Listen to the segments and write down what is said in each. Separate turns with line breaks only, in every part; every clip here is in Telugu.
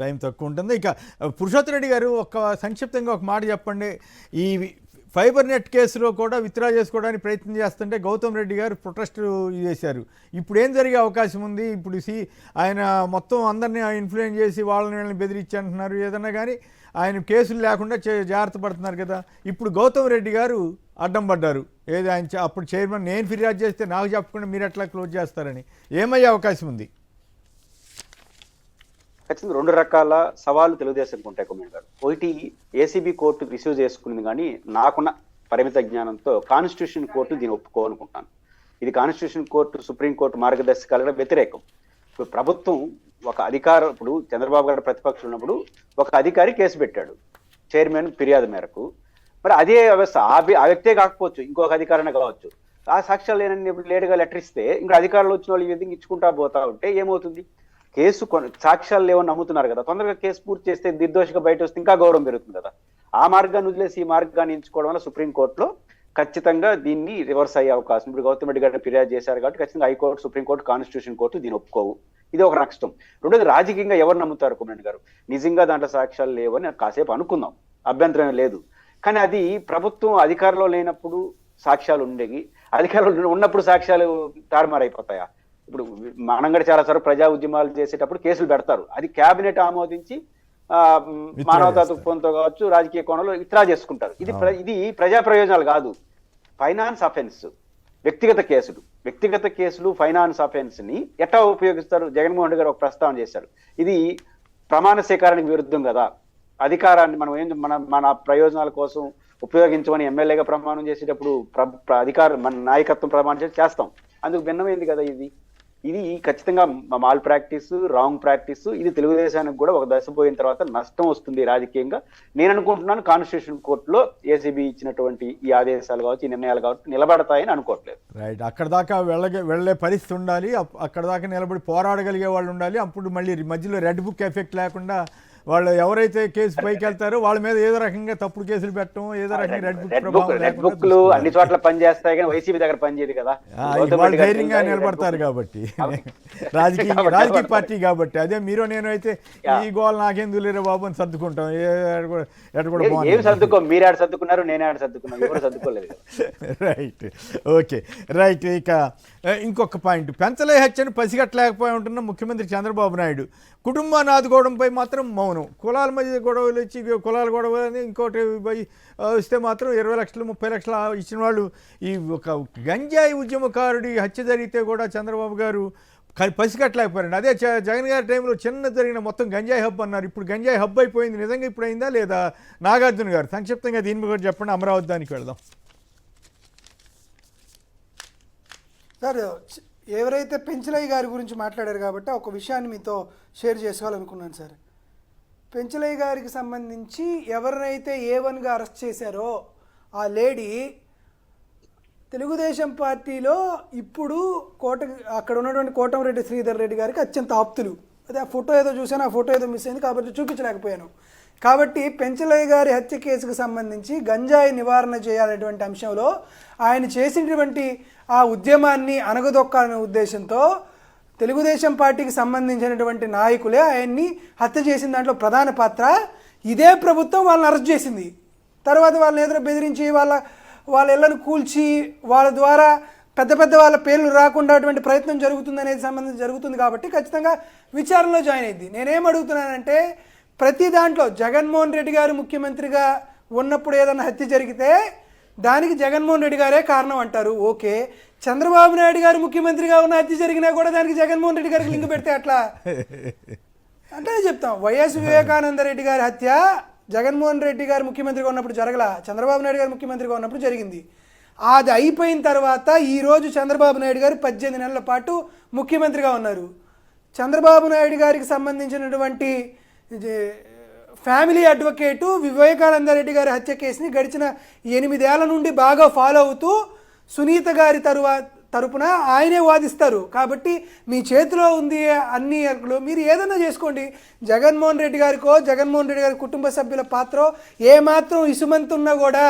టైం తక్కువ ఉంటుంది. ఇక పురుషోత్తమ రెడ్డి గారు సంక్షిప్తంగా ఒక మాట చెప్పండి. ఈ ఫైబర్ నెట్ కేసులో కూడా విత్డ్రా చేసుకోవడానికి ప్రయత్నం చేస్తుంటే గౌతమ్ రెడ్డి గారు ప్రొటెస్ట్ చేశారు. ఇప్పుడు ఏం జరిగే అవకాశం ఉంది? ఇప్పుడు ఆయన మొత్తం అందరినీ ఇన్ఫ్లుయెన్స్ చేసి వాళ్ళని బెదిరించి అంటున్నారు. ఏదన్నా కానీ ఆయన కేసులు లేకుండా జాగ్రత్త పడుతున్నారు కదా. ఇప్పుడు గౌతమ్ రెడ్డి గారు అడ్డం పడ్డారు. ఏది ఆయన అప్పుడు చైర్మన్ నేను ఫిర్యాదు చేస్తే నాకు చెప్పకుండా మీరు ఎట్లా క్లోజ్ చేస్తారని ఏమయ్యే అవకాశం ఉంది?
ఖచ్చితంగా రెండు రకాల సవాళ్ళు తెలుగుదేశానికి ఉంటాయి కుమార్ గారు. ఒకటి, ఏసీబీ కోర్టు రిసీవ్ చేసుకుంది, కానీ నాకున్న పరిమిత జ్ఞానంతో కాన్స్టిట్యూషన్ కోర్టు దీన్ని ఒప్పుకోవాలనుకుంటాను. ఇది కాన్స్టిట్యూషన్ కోర్టు సుప్రీంకోర్టు మార్గదర్శకాలకు వ్యతిరేకం. ఇప్పుడు ప్రభుత్వం ఒక అధికారం, ఇప్పుడు చంద్రబాబు గారు ప్రతిపక్షం ఉన్నప్పుడు ఒక అధికారి కేసు పెట్టాడు చైర్మన్ ఫిర్యాదు మేరకు. మరి అదే వ్యవస్థ ఆ వ్యక్తే కాకపోవచ్చు, ఇంకొక అధికారమే కావచ్చు. ఆ సాక్ష్యాలు లేనని లేటుగా లెటర్ ఇస్తే ఇంకా అధికారులు వచ్చిన వాళ్ళు ఈ విధంగా ఇచ్చుకుంటా పోతా ఉంటే ఏమవుతుంది? కేసు సాక్ష్యాలు లేవని నమ్ముతున్నారు కదా, తొందరగా కేసు పూర్తి చేస్తే నిర్దోషిగా బయట వస్తే ఇంకా గౌరవం పెరుగుతుంది కదా. ఆ మార్గాన్ని వదిలేసి ఈ మార్గాన్ని ఎంచుకోవడం వల్ల సుప్రీంకోర్టులో ఖచ్చితంగా దీన్ని రివర్స్ అయ్యే అవకాశం. ఇప్పుడు గౌతమ్ రెడ్డి గారిని ఫిర్యాదు చేశారు కాబట్టి ఖచ్చితంగా హైకోర్టు, సుప్రీంకోర్టు, కాన్స్టిట్యూషన్ కోర్టు దీన్ని ఒప్పుకోవు. ఇది ఒక నష్టం. రెండోది, రాజకీయంగా ఎవరు నమ్ముతారు కుమార్ గారు? నిజంగా దాంట్లో సాక్ష్యాలు లేవని కాసేపు అనుకుందాం, అభ్యంతరం లేదు. కానీ అది ప్రభుత్వం అధికారంలో లేనప్పుడు సాక్ష్యాలు ఉండేవి, అధికారంలో ఉన్నప్పుడు సాక్ష్యాలు తారుమారైపోతాయా? ఇప్పుడు మనం కూడా చాలా సార్లు ప్రజా ఉద్యమాలు చేసేటప్పుడు కేసులు పెడతారు, అది కేబినెట్ ఆమోదించి మానవతా దృక్పథంతో కావచ్చు, రాజకీయ కోణంలో విత్డ్రా చేసుకుంటారు. ఇది ప్రజా ప్రయోజనాలు కాదు, ఫైనాన్స్ అఫెన్స్, వ్యక్తిగత కేసులు ఫైనాన్స్ అఫెన్స్ ని ఎట్లా ఉపయోగిస్తారు? జగన్మోహన్ రెడ్డి గారు ఒక ప్రస్తావన చేశారు, ఇది ప్రమాణ స్వీకారానికి విరుద్ధం కదా. అధికారాన్ని మనం మన ప్రయోజనాల కోసం ఉపయోగించమని ఎమ్మెల్యేగా ప్రమాణం చేసేటప్పుడు మన నాయకత్వం ప్రమాణం చేస్తాం, అందుకు భిన్నమైంది కదా ఇది ఖచ్చితంగా మాల్ ప్రాక్టీస్, రాంగ్ ప్రాక్టీస్. ఇది తెలుగుదేశానికి కూడా ఒక దశ పోయిన తర్వాత నష్టం వస్తుంది రాజకీయంగా. నేను అనుకుంటున్నాను కాన్స్టిట్యూషన్ కోర్టులో ఏసీబీ ఇచ్చినటువంటి ఈ ఆదేశాలు కావచ్చు, ఈ నిర్ణయాలు కావచ్చు నిలబడతాయని అనుకోవట్లేదు.
రైట్, అక్కడ దాకా వెళ్ళే పరిస్థితి ఉండాలి, అక్కడ దాకా నిలబడి పోరాడగలిగే వాళ్ళు ఉండాలి. అప్పుడు మళ్ళీ మధ్యలో రెడ్ బుక్ ఎఫెక్ట్ లేకుండా వాళ్ళు ఎవరైతే కేసు పైకి వెళ్తారో వాళ్ళ మీద ఏదో రకంగా తప్పుడు కేసులు పెట్టడం, ఏదో రకంగా
రెడ్ బుక్లు అన్ని చోట్ల పనిచేస్తాయి కానీ వైసీపీ దగ్గర పనిచేయదు కదా.
వాళ్ళు ధైర్యంగా నిలబడతారు కాబట్టి, రాజకీయ పార్టీ కాబట్టి. అదే మీరు నేను అయితే ఈ గోల్ నాకెందుకు లేరు బాబు అని సర్దుకుంటాం.
ఏమి సర్దుకో, మీరు ఆడ సర్దుకున్నారు, నేను ఆడ సర్దుకున్నాను, ఎవరు సర్దుకోలేదు.
Right, okay, right. ఇక ఇంకొక పాయింట్, పెంచలే హత్యను పసిగట్టలేకపోయి ఉంటున్న ముఖ్యమంత్రి చంద్రబాబు నాయుడు కుటుంబాన్ని ఆదుకోవడంపై మాత్రం మౌనం. కులాల మధ్య గొడవలు వచ్చి కులాల గొడవలని ఇంకోటి వస్తే మాత్రం 20 లక్షలు 30 లక్షలు ఇచ్చిన వాళ్ళు. ఈ ఒక గంజాయి ఉద్యమకారుడి హత్య జరిగితే కూడా చంద్రబాబు గారు పసిగట్టలేకపోయారండి. అదే జగన్ గారి టైంలో చిన్న జరిగిన మొత్తం గంజాయి హబ్ అన్నారు, ఇప్పుడు గంజాయి హబ్ అయిపోయింది. నిజంగా ఇప్పుడు అయిందా లేదా? నాగార్జున గారు సంక్షిప్తంగా దీని కూడా చెప్పండి, అమరావతి దానికి వెళదాం.
సార్, ఎవరైతే పెంచలయ్య గారి గురించి మాట్లాడారు కాబట్టి ఒక విషయాన్ని మీతో షేర్ చేసుకోవాలనుకున్నాను సార్. పెంచలయ్య గారికి సంబంధించి ఎవరినైతే A1గా అరెస్ట్ చేశారో ఆ లేడీ తెలుగుదేశం పార్టీలో ఇప్పుడు అక్కడ ఉన్నటువంటి కోటమిరెడ్డి శ్రీధర్ రెడ్డి గారికి అత్యంత ఆప్తులు. అదే ఆ ఫోటో ఏదో చూశాను, ఆ ఫోటో ఏదో మిస్ అయింది కాబట్టి చూపించలేకపోయాను. కాబట్టి పెంచలయ్య గారి హత్య కేసుకు సంబంధించి గంజాయి నివారణ చేయాలనేటువంటి అంశంలో ఆయన చేసినటువంటి ఆ ఉద్యమాన్ని అణగదొక్కాలనే ఉద్దేశంతో తెలుగుదేశం పార్టీకి సంబంధించినటువంటి నాయకులే ఆయన్ని హత్య చేసిన దాంట్లో ప్రధాన పాత్ర. ఇదే ప్రభుత్వం వాళ్ళని అరెస్ట్ చేసింది. తర్వాత వాళ్ళని ఎదురు బెదిరించి వాళ్ళ ఇళ్లను కూల్చి వాళ్ళ ద్వారా పెద్ద వాళ్ళ పేర్లు రాకుండా అటువంటి ప్రయత్నం జరుగుతుంది కాబట్టి ఖచ్చితంగా విచారణలో జాయిన్ అయింది. నేనేం అడుగుతున్నానంటే, ప్రతి దాంట్లో జగన్మోహన్ రెడ్డి గారు ముఖ్యమంత్రిగా ఉన్నప్పుడు ఏదైనా హత్య జరిగితే దానికి జగన్మోహన్ రెడ్డి గారే కారణం అంటారు. ఓకే, చంద్రబాబు నాయుడు గారు ముఖ్యమంత్రిగా ఉన్న హత్య జరిగినా కూడా దానికి జగన్మోహన్ రెడ్డి గారికి లింక్ పెడితే అట్లా అంటే చెప్తాం. వైఎస్ వివేకానంద రెడ్డి గారి హత్య జగన్మోహన్ రెడ్డి గారు ముఖ్యమంత్రిగా ఉన్నప్పుడు జరగల, చంద్రబాబు నాయుడు గారు ముఖ్యమంత్రిగా ఉన్నప్పుడు జరిగింది. అది అయిపోయిన తర్వాత ఈరోజు చంద్రబాబు నాయుడు గారు 18 నెలల పాటు ముఖ్యమంత్రిగా ఉన్నారు. చంద్రబాబు నాయుడు గారికి సంబంధించినటువంటి ఫ్యామిలీ అడ్వకేటు వివేకానంద రెడ్డి గారి హత్య కేసుని గడిచిన 8 ఏళ్ల నుండి బాగా ఫాలో అవుతూ సునీత గారి తరపున ఆయనే వాదిస్తారు. కాబట్టి మీ చేతిలో ఉంది అన్ని, మీరు ఏదైనా చేసుకోండి. జగన్మోహన్ రెడ్డి గారి కుటుంబ సభ్యుల పాత్ర ఏమాత్రం ఇసుమంతున్నా కూడా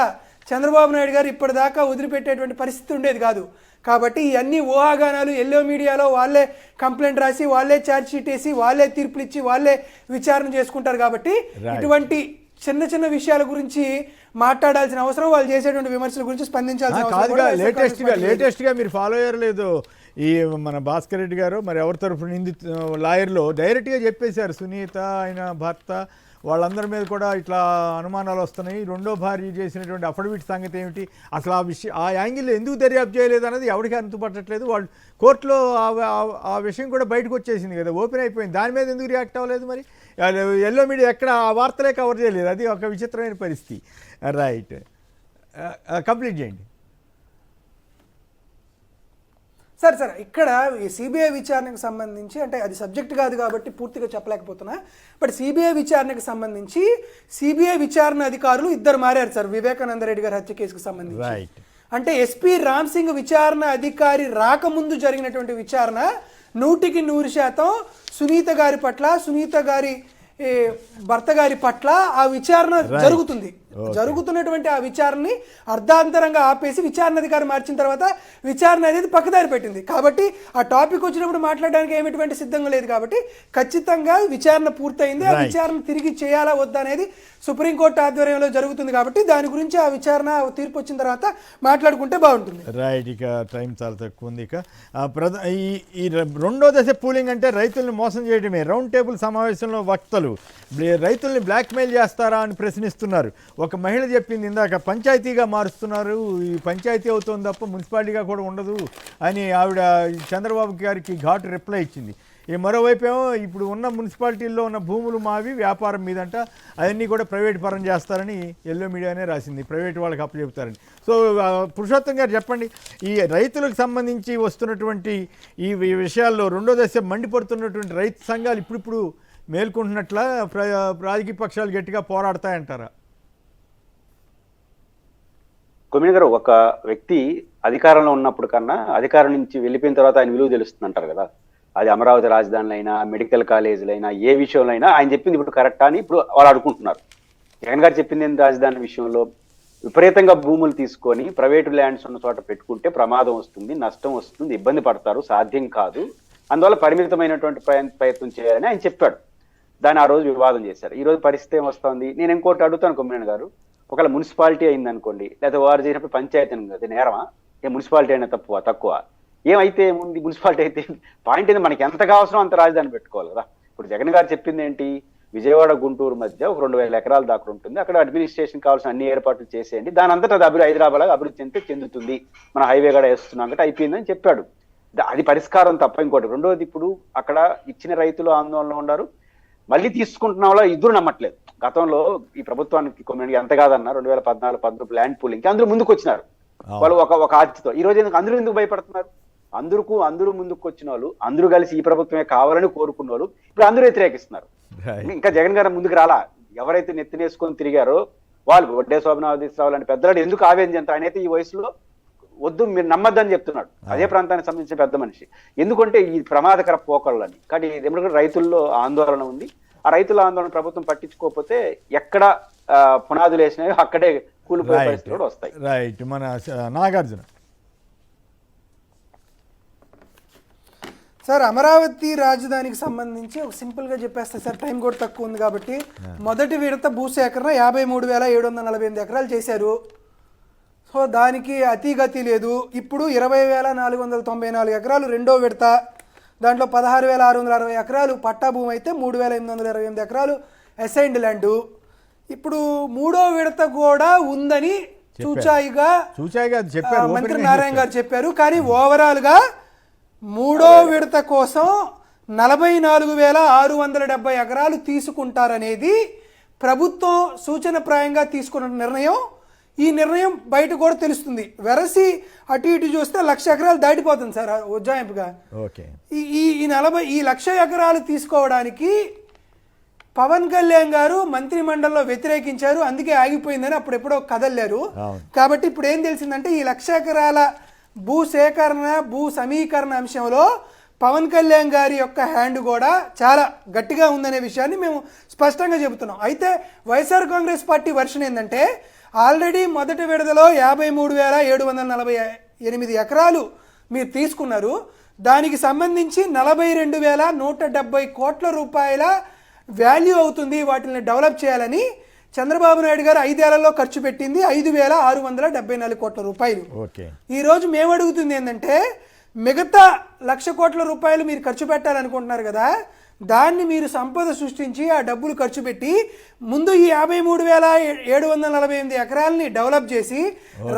చంద్రబాబు నాయుడు గారు ఇప్పటిదాకా వదిలిపెట్టేటువంటి పరిస్థితి ఉండేది కాదు. కాబట్టి ఇవన్నీ ఊహాగానాలు ఎల్లో మీడియాలో వాళ్ళే కంప్లైంట్ రాసి వాళ్ళే ఛార్జ్ షీట్ వేసి వాళ్ళే తీర్పులు ఇచ్చి వాళ్ళే విచారణ చేసుకుంటారు. కాబట్టి ఇటువంటి చిన్న చిన్న విషయాల గురించి మాట్లాడాల్సిన అవసరం, వాళ్ళు చేసేటువంటి విమర్శల గురించి స్పందించాల్సిన అవసరం.
లేటెస్ట్గా మీరు ఫాలో అయ్యారు లేదు, ఈ మన భాస్కర్ రెడ్డి గారు మరి ఎవరి తరఫున లాయర్లో డైరెక్ట్గా చెప్పేశారు, సునీత ఆయన భర్త వాళ్ళందరి మీద కూడా ఇట్లా అనుమానాలు వస్తున్నాయి, రెండో భార్య చేసినటువంటి అఫిడవిట్ సంగతి ఏమిటి, అసలు ఆ యాంగిల్లో ఎందుకు దర్యాప్తు చేయలేదు అనేది ఎవరికి అంతుపట్టట్లేదు. వాళ్ళు కోర్టులో ఆ విషయం కూడా బయటకు వచ్చేసింది కదా, ఓపెన్ అయిపోయింది, దాని మీద ఎందుకు రియాక్ట్ అవ్వలేదు మరి? ఎల్లో మీడియా ఎక్కడ ఆ వార్తలే కవర్ చేయలేదు, అది ఒక విచిత్రమైన పరిస్థితి. రైట్, కంప్లీట్ చేయండి
సార్ ఇక్కడ ఈ సిబిఐ విచారణకు సంబంధించి, అంటే అది సబ్జెక్ట్ కాదు కాబట్టి పూర్తిగా చెప్పలేకపోతున్నా, బట్ సిబిఐ విచారణకు సంబంధించి సిబిఐ విచారణ అధికారులు ఇద్దరు మారారు సార్, వివేకానంద రెడ్డి గారి హత్య కేసుకు సంబంధించి. అంటే ఎస్పీ రామ్ సింగ్ విచారణ అధికారి రాకముందు జరిగినటువంటి విచారణ 100% సునీత గారి పట్ల, సునీత గారి భర్త గారి పట్ల ఆ విచారణ జరుగుతుంది. జరుగుతున్నటువంటి ఆ విచారణని అర్ధాంతరంగా ఆపేసి విచారణ అధికారి మార్చిన తర్వాత విచారణ అనేది పక్కదారి పెట్టింది. కాబట్టి ఆ టాపిక్ వచ్చినప్పుడు మాట్లాడడానికి ఏమిటువంటి సిద్ధంగా లేదు. కాబట్టి ఖచ్చితంగా విచారణ పూర్తయింది, ఆ విచారణ తిరిగి చేయాలా వద్దా అనేది సుప్రీంకోర్టు ఆధ్వర్యంలో జరుగుతుంది. కాబట్టి దాని గురించి ఆ విచారణ తీర్పు వచ్చిన తర్వాత మాట్లాడుకుంటే బాగుంటుంది.
రైట్, ఇక టైం చాలా తక్కువ ఉంది. ఇక ఈ రెండో దశ పూలింగ్ అంటే రైతుల్ని మోసం చేయడమే. రౌండ్ టేబుల్ సమావేశంలో వక్తలు రైతుల్ని బ్లాక్మెయిల్ చేస్తారా అని ప్రశ్నిస్తున్నారు. ఒక మహిళ చెప్పింది ఇందాక, పంచాయతీగా మారుస్తున్నారు, ఈ పంచాయతీ అవుతుంది తప్ప మున్సిపాలిటీగా కూడా ఉండదు అని ఆవిడ చంద్రబాబు గారికి ఘాటు రిప్లై ఇచ్చింది. ఈ మరోవైపు ఏమో ఇప్పుడు ఉన్న మున్సిపాలిటీల్లో ఉన్న భూములు మావి, వ్యాపారం మీదంట, అవన్నీ కూడా ప్రైవేట్ పరం చేస్తారని ఎల్లో మీడియానే రాసింది, ప్రైవేట్ వాళ్ళకి అప్పచెప్తారని. సో పురుషోత్తం గారు చెప్పండి, ఈ రైతులకు సంబంధించి వస్తున్నటువంటి ఈ విషయాల్లో రెండో దశ మండిపడుతున్నటువంటి రైతు సంఘాలు ఇప్పుడిప్పుడు మేల్కొంటున్నట్ల రాజకీయ పక్షాలు గట్టిగా పోరాడతాయంటారా?
కొమ్మిడి గారు, ఒక వ్యక్తి అధికారంలో ఉన్నప్పుడు కన్నా అధికారం నుంచి వెళ్ళిపోయిన తర్వాత ఆయన విలువ తెలుస్తుంది అంటారు కదా. అది అమరావతి రాజధానిలో అయినా, మెడికల్ కాలేజీలో అయినా, ఏ విషయంలో అయినా ఆయన చెప్పింది ఇప్పుడు కరెక్టా అని ఇప్పుడు వాళ్ళు అడుగుకుంటున్నారు. జగన్ గారు చెప్పింది ఏంటి? రాజధాని విషయంలో విపరీతంగా భూములు తీసుకొని ప్రైవేటు ల్యాండ్స్ ఉన్న చోట పెట్టుకుంటే ప్రమాదం వస్తుంది, నష్టం వస్తుంది, ఇబ్బంది పడతారు, సాధ్యం కాదు, అందువల్ల పరిమితమైనటువంటి ప్రయత్నం చేయాలని ఆయన చెప్పాడు. దాన్ని ఆ రోజు వివాదం చేశారు. ఈ రోజు పరిస్థితి ఏమొస్తుంది? నేను ఇంకోటి అడుగుతాను కొమ్మినేని గారు, ఒకవేళ మున్సిపాలిటీ అయింది అనుకోండి, లేదా వారు చేసినప్పుడు పంచాయతీ అది నేరమా? ఏ మున్సిపాలిటీ అయినా తక్కువ ఏమైతే ఏముంది? మున్సిపాలిటీ అయితే పాయింట్ ఏంది, మనకి ఎంత కావాల్సిన అంత రాజధాని పెట్టుకోవాలి కదా. ఇప్పుడు జగన్ గారు చెప్పింది ఏంటి? విజయవాడ గుంటూరు మధ్య ఒక 2000 ఎకరాల దాకా ఉంటుంది, అక్కడ అడ్మినిస్ట్రేషన్ కావాల్సిన అన్ని ఏర్పాట్లు చేసేయండి, దాని అంతటా అది హైదరాబాద్ అభివృద్ధి చెందుతుంది, మన హైవే కూడా వేస్తున్నాం అంటే అయిపోయిందని చెప్పాడు. అది పరిష్కారం తప్ప ఇంకోటి. రెండోది, ఇప్పుడు అక్కడ ఇచ్చిన రైతులు ఆందోళనలో ఉన్నారు, మళ్ళీ తీసుకుంటున్న వాళ్ళు ఇద్దరు నమ్మట్లేదు. గతంలో ఈ ప్రభుత్వానికి కొమ్మినేని ఎంత కాదన్నా 2014-15 ల్యాండ్ పూలింగ్ అందరూ ముందుకు వచ్చినారు వాళ్ళు ఒక ఆర్తితో. ఈ రోజు అందరూ ఎందుకు భయపడుతున్నారు? అందరూ ముందుకు వచ్చిన వాళ్ళు, అందరూ కలిసి ఈ ప్రభుత్వమే కావాలని కోరుకున్న వాళ్ళు ఇప్పుడు అందరూ వ్యతిరేకిస్తున్నారు. ఇంకా జగన్ గారు ముందుకు రాలా. ఎవరైతే నెత్తినేసుకొని తిరిగారో వాళ్ళు, వడ్డే శోభనాథీశ్వరరావు లాంటి పెద్దలు ఎందుకు ఆవేదన చెందుతారు? ఆయన అయితే ఈ వయసులో వద్దు మీరు నమ్మద్దని చెప్తున్నాడు, అదే ప్రాంతానికి సంబంధించిన పెద్ద మనిషి. ఎందుకంటే ఈ ప్రమాదకర పోకళ్ళని. కానీ ఎందుకంటే రైతుల్లో ఆందోళన ఉంది, ఆ రైతుల ఆందోళన ప్రభుత్వం పట్టించుకోకపోతే ఎక్కడ పునాదులు వేసినాయో అక్కడే కూలిపోయే పరిస్థితులు కూడా వస్తాయి.
రైట్, మన నాగార్జున
సార్, అమరావతి రాజధానికి సంబంధించి ఒక సింపుల్గా చెప్పేస్తా సార్, టైం కూడా తక్కువ ఉంది కాబట్టి. మొదటి విడత భూసేకరణ 53,748 ఎకరాలు చేశారు. సో దానికి అతిగతి లేదు. ఇప్పుడు 20,494 ఎకరాలు రెండో విడత, దాంట్లో 16,660 ఎకరాలు పట్టా భూమి అయితే 3,828 ఎకరాలు అసైన్డ్ ల్యాండ్. ఇప్పుడు మూడో విడత కూడా ఉందని చూచాయిగా మంత్రి నారాయణ గారు చెప్పారు. కానీ ఓవరాల్గా మూడో విడత కోసం 44,670 ఎకరాలు తీసుకుంటారనేది ప్రభుత్వం సూచనప్రాయంగా తీసుకున్న నిర్ణయం. ఈ నిర్ణయం బయట కూడా తెలుస్తుంది. వెరసి అటు ఇటు చూస్తే 1,00,000 ఎకరాలు దాటిపోతుంది సార్ ఉజ్జాయింపుగా. ఈ 1,00,000 ఎకరాలు తీసుకోవడానికి పవన్ కళ్యాణ్ గారు మంత్రి మండలిలో వ్యతిరేకించారు, అందుకే ఆగిపోయిందని అప్పుడు ఎప్పుడో కదల్లారు. కాబట్టి ఇప్పుడు ఏం తెలిసిందంటే ఈ 1,00,000 ఎకరాల భూ సేకరణ, భూ సమీకరణ అంశంలో పవన్ కళ్యాణ్ గారి యొక్క హ్యాండ్ కూడా చాలా గట్టిగా ఉందనే విషయాన్ని మేము స్పష్టంగా చెబుతున్నాం. అయితే వైఎస్ఆర్ కాంగ్రెస్ పార్టీ వర్షన్ ఏంటంటే, ఆల్రెడీ మొదటి విడతలో 53,748 ఎకరాలు మీరు తీసుకున్నారు. దానికి సంబంధించి 42,170 కోట్ల రూపాయల వాల్యూ అవుతుంది వాటిని డెవలప్ చేయాలని చంద్రబాబు నాయుడు గారు 5 ఏళ్లలో ఖర్చు పెట్టింది 5,674 కోట్ల రూపాయలు.
ఓకే,
ఈరోజు మేము అడుగుతుంది ఏంటంటే మిగతా 1,00,000 కోట్ల రూపాయలు మీరు ఖర్చు పెట్టాలనుకుంటున్నారు కదా, దాన్ని మీరు సంపద సృష్టించి ఆ డబ్బులు ఖర్చు పెట్టి ముందు ఈ 53,748 ఎకరాలని డెవలప్ చేసి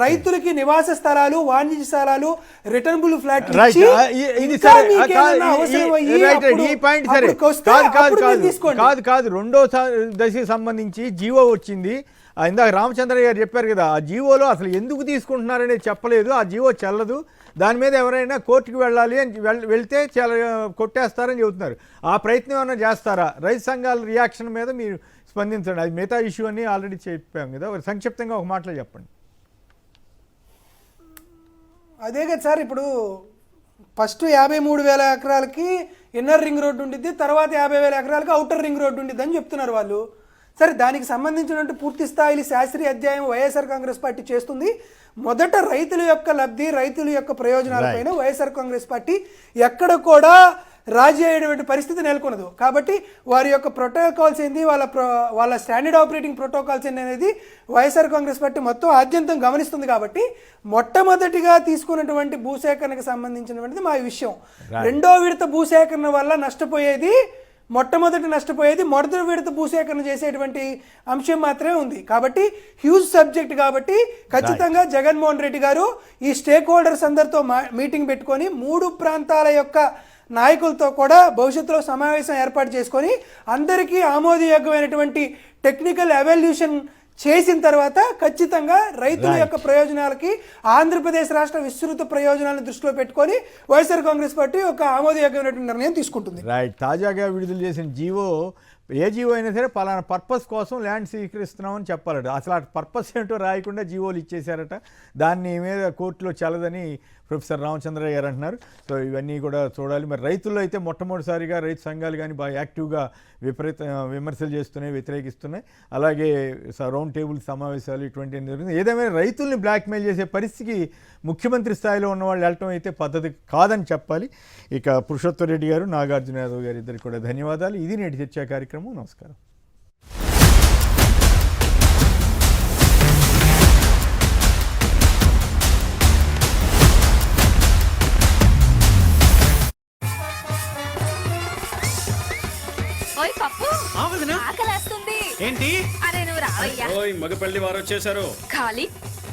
రైతులకి నివాస స్థలాలు, వాణిజ్య స్థలాలు, రిటర్నబుల్ ఫ్లాట్
కాదు. రెండో దశకి సంబంధించి జీవో వచ్చింది. ఇందాక రామచంద్ర గారు చెప్పారు కదా, ఆ జీవోలో అసలు ఎందుకు తీసుకుంటున్నారనేది చెప్పలేదు. ఆ జీవో చెల్లదు, దాని మీద ఎవరైనా కోర్టుకు వెళ్ళాలి అని వెళ్తే చాలా కొట్టేస్తారని చెబుతున్నారు. ఆ ప్రయత్నం ఏమైనా చేస్తారా? రైతు సంఘాల రియాక్షన్ మీద మీరు స్పందించండి. అది మిగతా ఇష్యూ అని ఆల్రెడీ చెప్పాం కదా, సంక్షిప్తంగా ఒక మాటలో చెప్పండి.
అదే కదా సార్, ఇప్పుడు ఫస్ట్ 53,000 ఎకరాలకి ఇన్నర్ రింగ్ రోడ్డు ఉండిద్ది, తర్వాత 50,000 ఎకరాలకి అవుటర్ రింగ్ రోడ్డు ఉండిద్ది అని చెప్తున్నారు వాళ్ళు. సరే, దానికి సంబంధించినట్టు పూర్తి స్థాయి శాస్త్రీయ అధ్యాయం వైఎస్ఆర్ కాంగ్రెస్ పార్టీ చేస్తుంది. మొదట రైతుల యొక్క లబ్ధి, రైతుల యొక్క ప్రయోజనాలపైన వైఎస్ఆర్ కాంగ్రెస్ పార్టీ ఎక్కడ కూడా రాజీ అయ్యేటువంటి పరిస్థితి నెలకొనదు. కాబట్టి వారి యొక్క ప్రోటోకాల్స్ ఏంది, వాళ్ళ స్టాండర్డ్ ఆపరేటింగ్ ప్రోటోకాల్స్ ఏంటి అనేది వైఎస్ఆర్ కాంగ్రెస్ పార్టీ మొత్తం ఆద్యంతం గమనిస్తుంది. కాబట్టి మొట్టమొదటిగా తీసుకున్నటువంటి భూసేకరణకు సంబంధించినటువంటిది మా విషయం. రెండో విడత భూసేకరణ వల్ల నష్టపోయేది మొట్టమొదటి విడత భూసేకరణ చేసేటువంటి అంశం మాత్రమే ఉంది. కాబట్టి హ్యూజ్ సబ్జెక్ట్ కాబట్టి ఖచ్చితంగా జగన్మోహన్ రెడ్డి గారు ఈ స్టేక్ హోల్డర్స్ అందరితో మీటింగ్ పెట్టుకొని 3 ప్రాంతాల యొక్క నాయకులతో కూడా భవిష్యత్తులో సమావేశం ఏర్పాటు చేసుకొని అందరికీ ఆమోదయోగ్యమైనటువంటి టెక్నికల్ ఎవాల్యూషన్ చేసిన తర్వాత ఖచ్చితంగా రైతుల యొక్క ప్రయోజనాలకి, ఆంధ్రప్రదేశ్ రాష్ట్ర విస్తృత ప్రయోజనాలను దృష్టిలో పెట్టుకొని వైఎస్ఆర్ కాంగ్రెస్ పార్టీ ఒక ఆమోదయోగ్యమైనటువంటి నిర్ణయం తీసుకుంటుంది.
రైట్. తాజాగా విడుదల చేసిన జీవో, ఏ జీవో అయినా సరే పలానా పర్పస్ కోసం ల్యాండ్ స్వీకరిస్తున్నామని చెప్పాలట. అసలు ఆ పర్పస్ ఏంటో రాయకుండా జీవోలు ఇచ్చేశారట. దాన్ని మీద కోర్టులో చల్లదని ప్రొఫెసర్ రామచంద్ర గారు అంటున్నారు. సో ఇవన్నీ కూడా చూడాలి. మరి రైతుల్లో అయితే మొట్టమొదటిసారిగా రైతు సంఘాలు కానీ బాగా యాక్టివ్గా విమర్శలు చేస్తున్నాయి, వ్యతిరేకిస్తున్నాయి. అలాగే రౌండ్ టేబుల్ సమావేశాలు ఇటువంటివి జరుగుతుంది. ఏదేమైనా రైతుల్ని బ్లాక్మెయిల్ చేసే పరిస్థితికి ముఖ్యమంత్రి స్థాయిలో ఉన్న వాళ్ళు వెళ్ళటం అయితే పద్ధతి కాదని చెప్పాలి. ఇక పురుషోత్తమ్ రెడ్డి గారు, నాగార్జున యాదవ్ గారు ఇద్దరికి కూడా ధన్యవాదాలు. ఇది నేటి చర్చా కార్యక్రమం. నమస్కారం.
ఆకలేస్తుంది
ఏంటి?
అరే నువ్వు రావయ్యా.
మగపల్లి వారు వచ్చేసారు.
ఖాళీ